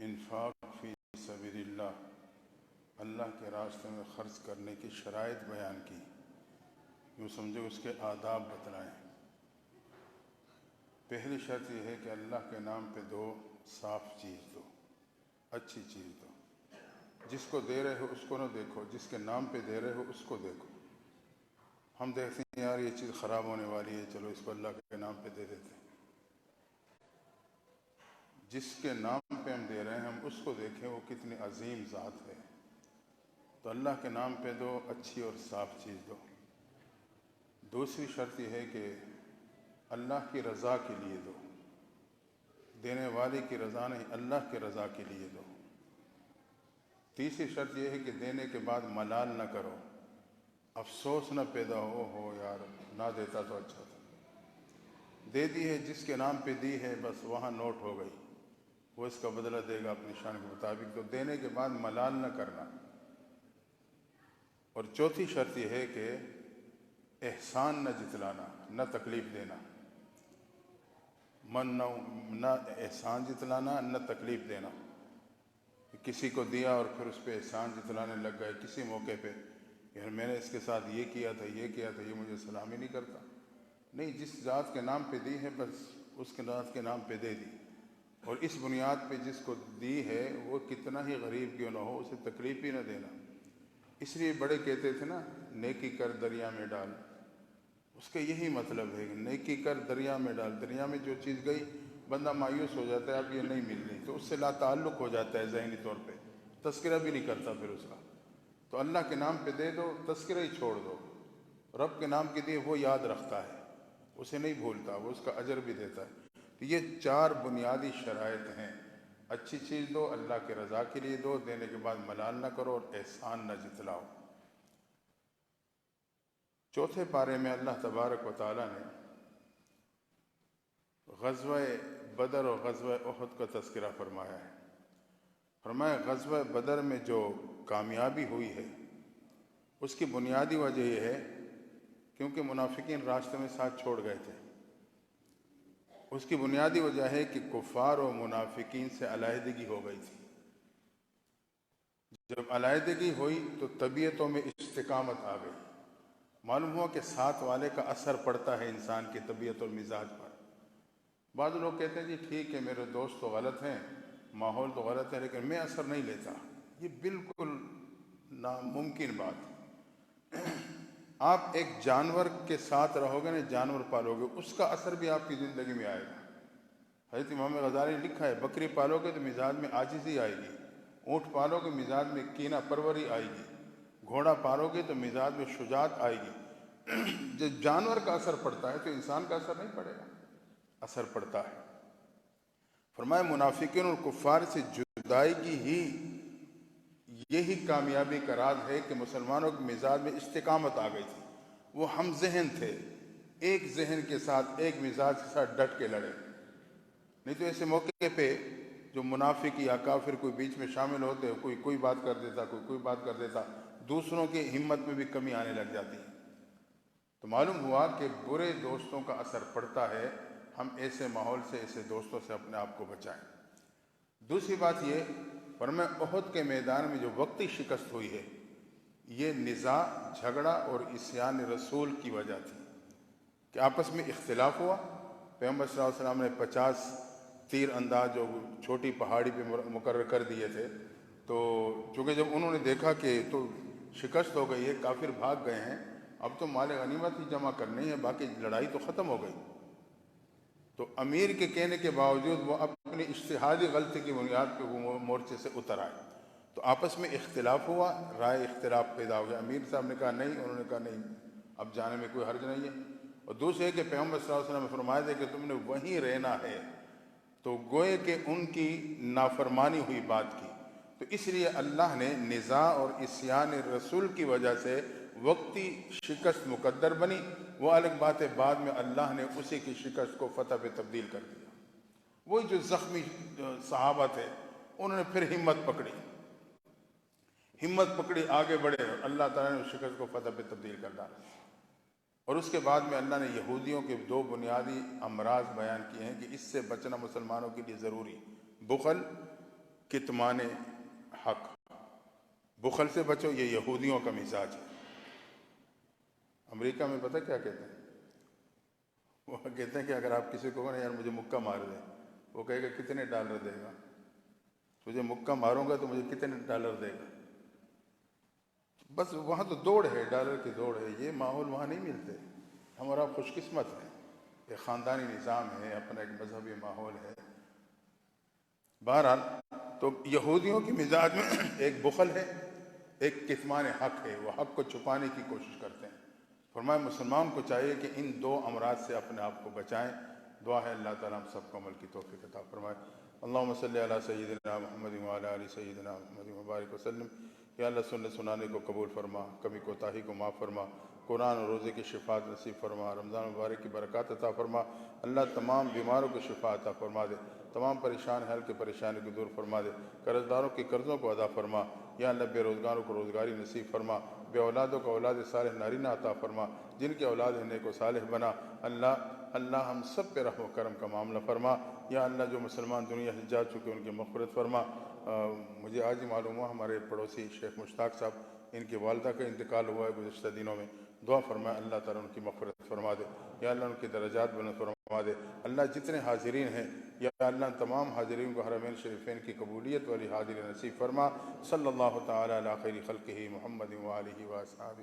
انفاق فی سبیل اللہ، اللہ کے راستے میں خرچ کرنے کی شرائط بیان کی، یوں سمجھو اس کے آداب بتلائیں۔ پہلی شرط یہ ہے کہ اللہ کے نام پہ دو، صاف چیز دو، اچھی چیز دو۔ جس کو دے رہے ہو اس کو نہ دیکھو، جس کے نام پہ دے رہے ہو اس کو دیکھو۔ ہم دیکھتے ہیں یار یہ چیز خراب ہونے والی ہے، چلو اس کو اللہ کے نام پہ دے دیتے ہیں۔ جس کے نام پہ ہم دے رہے ہیں ہم اس کو دیکھیں وہ کتنی عظیم ذات ہے۔ تو اللہ کے نام پہ دو، اچھی اور صاف چیز دو۔ دوسری شرط یہ ہے کہ اللہ کی رضا کے لیے دو، دینے والے کی رضا نہیں، اللہ کی رضا کے لیے دو۔ تیسری شرط یہ ہے کہ دینے کے بعد ملال نہ کرو، افسوس نہ پیدا ہو یار نہ دیتا تو اچھا تھا۔ دے دی ہے، جس کے نام پہ دی ہے بس وہاں نوٹ ہو گئی، وہ اس کا بدلہ دے گا اپنی شان کے مطابق۔ تو دینے کے بعد ملال نہ کرنا۔ اور چوتھی شرط یہ ہے کہ احسان نہ جتلانا، نہ تکلیف دینا۔ نہ احسان جتلانا، نہ تکلیف دینا۔ کسی کو دیا اور پھر اس پہ احسان جتلانے لگ گئے کسی موقع پہ، یار میں نے اس کے ساتھ یہ کیا تھا، یہ کیا تھا، یہ مجھے سلام ہی نہیں کرتا۔ نہیں، جس ذات کے نام پہ دی ہے بس اس کے ذات کے نام پہ دے دی، اور اس بنیاد پہ جس کو دی ہے وہ کتنا ہی غریب کیوں نہ ہو اسے تکلیف ہی نہ دینا۔ اس لیے بڑے کہتے تھے نا، نیکی کر دریا میں ڈال۔ اس کا یہی مطلب ہے کہ نیکی کر دریا میں ڈال۔ دریا میں جو چیز گئی بندہ مایوس ہو جاتا ہے، اب یہ نہیں ملنی، تو اس سے لا تعلق ہو جاتا ہے ذہنی طور پہ، تذکرہ بھی نہیں کرتا پھر اس کا۔ تو اللہ کے نام پہ دے دو، تذکرہ ہی چھوڑ دو۔ رب کے نام کے دیے وہ یاد رکھتا ہے، اسے نہیں بھولتا، وہ اس کا اجر بھی دیتا ہے۔ تو یہ 4 بنیادی شرائط ہیں۔ اچھی چیز دو، اللہ کے رضا کے لیے دو، دینے کے بعد ملال نہ کرو اور احسان نہ جتلاؤ۔ چوتھے پارے میں اللہ تبارک و تعالیٰ نے غزوہ بدر اور غزوہ احد کا تذکرہ فرمایا ہے۔ فرمایا غزوہ بدر میں جو کامیابی ہوئی ہے اس کی بنیادی وجہ یہ ہے کیونکہ منافقین راستے میں ساتھ چھوڑ گئے تھے۔ اس کی بنیادی وجہ ہے کہ کفار و منافقین سے علیحدگی ہو گئی تھی۔ جب علیحدگی ہوئی تو طبیعتوں میں استقامت آ گئی۔ معلوم ہوا کہ ساتھ والے کا اثر پڑتا ہے انسان کی طبیعت اور مزاج پر۔ بعض لوگ کہتے ہیں جی ٹھیک ہے میرے دوست تو غلط ہیں، ماحول تو غلط ہے، لیکن میں اثر نہیں لیتا۔ یہ بالکل ناممکن بات۔ آپ ایک جانور کے ساتھ رہو گے نا، جانور پالو گے، اس کا اثر بھی آپ کی زندگی میں آئے گا۔ حضرت امام غزالی نے لکھا ہے بکری پالو گے تو مزاج میں عاجزی آئے گی، اونٹ پالو گے مزاج میں کینہ پروری آئے گی، گھوڑا پالو گے تو مزاج میں شجاعت آئے گی۔ جب جانور کا اثر پڑتا ہے تو انسان کا اثر نہیں پڑے گا، اثر پڑتا ہے۔ فرمایا منافقین اور کفار سے جدائی کی ہی یہی کامیابی کا راز ہے کہ مسلمانوں کے مزاج میں استقامت آ گئی تھی۔ وہ ہم ذہن تھے، ایک ذہن کے ساتھ، ایک مزاج کے ساتھ ڈٹ کے لڑے۔ نہیں تو ایسے موقع پہ جو منافق یا کافر کوئی بیچ میں شامل ہوتے، کوئی بات کر دیتا، کوئی بات کر دیتا، دوسروں کی ہمت میں بھی کمی آنے لگ جاتی۔ تو معلوم ہوا کہ برے دوستوں کا اثر پڑتا ہے۔ ہم ایسے ماحول سے، ایسے دوستوں سے اپنے آپ کو بچائیں۔ دوسری بات یہ، فرمایا احد کے میدان میں جو وقتی شکست ہوئی ہے یہ نزاع، جھگڑا اور عصیان رسول کی وجہ تھی کہ آپس میں اختلاف ہوا۔ پیغمبر صلی اللہ علیہ وسلم نے 50 تیر انداز جو چھوٹی پہاڑی پہ مقرر کر دیے تھے، تو چونکہ جب انہوں نے دیکھا کہ تو شکست ہو گئی ہے، کافر بھاگ گئے ہیں، اب تو مال غنیمت ہی جمع کرنی ہے، باقی لڑائی تو ختم ہو گئی۔ تو امیر کے کہنے کے باوجود وہ اپنی اجتہادی غلطی کی بنیاد پہ وہ مورچے سے اتر آئے۔ تو آپس میں اختلاف ہوا، رائے اختلاف پیدا ہو گیا۔ امیر صاحب نے کہا نہیں، انہوں نے کہا نہیں، اب جانے میں کوئی حرج نہیں ہے۔ اور دوسرے کہ پیغمبر صلی اللہ علیہ وسلم نے فرمایا تھا کہ تم نے وہیں رہنا ہے، تو گوئے کہ ان کی نافرمانی ہوئی بات کی۔ تو اس لیے اللہ نے نزاع اور عصیان رسول کی وجہ سے وقتی شکست مقدر بنی، وہ الگ بات ہے، بعد میں اللہ نے اسی کی شکست کو فتح پہ تبدیل کر دیا۔ وہی جو زخمی صحابہ تھے انہوں نے پھر ہمت پکڑی، آگے بڑھے، اور اللہ تعالیٰ نے شکست کو فتح پہ تبدیل کر ڈالا۔ اور اس کے بعد میں اللہ نے یہودیوں کے 2 بنیادی امراض بیان کیے ہیں کہ اس سے بچنا مسلمانوں کے لیے ضروری، بخل کتمان حق، بخل سے بچو، یہ یہودیوں کا مزاج ہے۔ امریکہ میں پتہ کیا کہتے ہیں؟ وہ کہتے ہیں کہ اگر آپ کسی کو کہو نا یار مجھے مکہ مار دیں، وہ کہے گا کتنے ڈالر دے گا؟ تجھے مکہ ماروں گا تو مجھے کتنے ڈالر دے گا؟ بس وہاں تو دوڑ ہے، ڈالر کی دوڑ ہے، یہ ماحول وہاں نہیں ملتے۔ ہمارا خوش قسمت ہے، ایک خاندانی نظام ہے، اپنا ایک مذہبی ماحول ہے۔ بہرحال تو یہودیوں کی مزاج میں ایک بخل ہے، ایک کتمان حق ہے، وہ حق کو چھپانے کی کوشش کرتے ہیں۔ فرمایا مسلمان کو چاہیے کہ ان دو امراض سے اپنے آپ کو بچائیں۔ دعا ہے اللہ تعالیٰ ہم سب کو عمل کی توفیق عطا فرمائے۔ اللہم صلی علی سیدنا محمد وعلی آل سیدنا محمد مبارک وسلم۔ یا اللہ سننے سنانے کو قبول فرما، کمی کوتاہی کو معاف فرما، قرآن اور روزے کی شفاعت نصیب فرما، رمضان مبارک کی برکات عطا فرما۔ اللہ تمام بیماروں کو شفا عطا فرما دے، تمام پریشان حال کے پریشانی کو دور فرما دے، قرض داروں کے قرضوں کو ادا فرما۔ یا اللہ بے روزگاروں کو روزگاری نصیب فرما، بے اولادوں کو اولاد صالح نارینہ عطا فرما، جن کے اولاد ہیں نیک و صالح بنا۔ اللہ ہم سب پہ رحم و کرم کا معاملہ فرما۔ یا اللہ جو مسلمان دنیا سے جا چکے ان کی مغفرت فرما۔ مجھے آج ہی معلوم ہوا ہمارے پڑوسی شیخ مشتاق صاحب، ان کی والدہ کا انتقال ہوا ہے گزشتہ دنوں میں۔ دعا فرمائے اللہ تعالیٰ ان کی مغفرت فرما دے، یا اللہ ان کی درجات بلند فرما دے۔ اللہ جتنے حاضرین ہیں یا اللہ تمام حاضرین کو حرمین شریفین کی قبولیت والی حاضری نصیب فرما۔ صلی اللہ تعالیٰ علی خیر خلقہ محمد وآلہ وصحبہ۔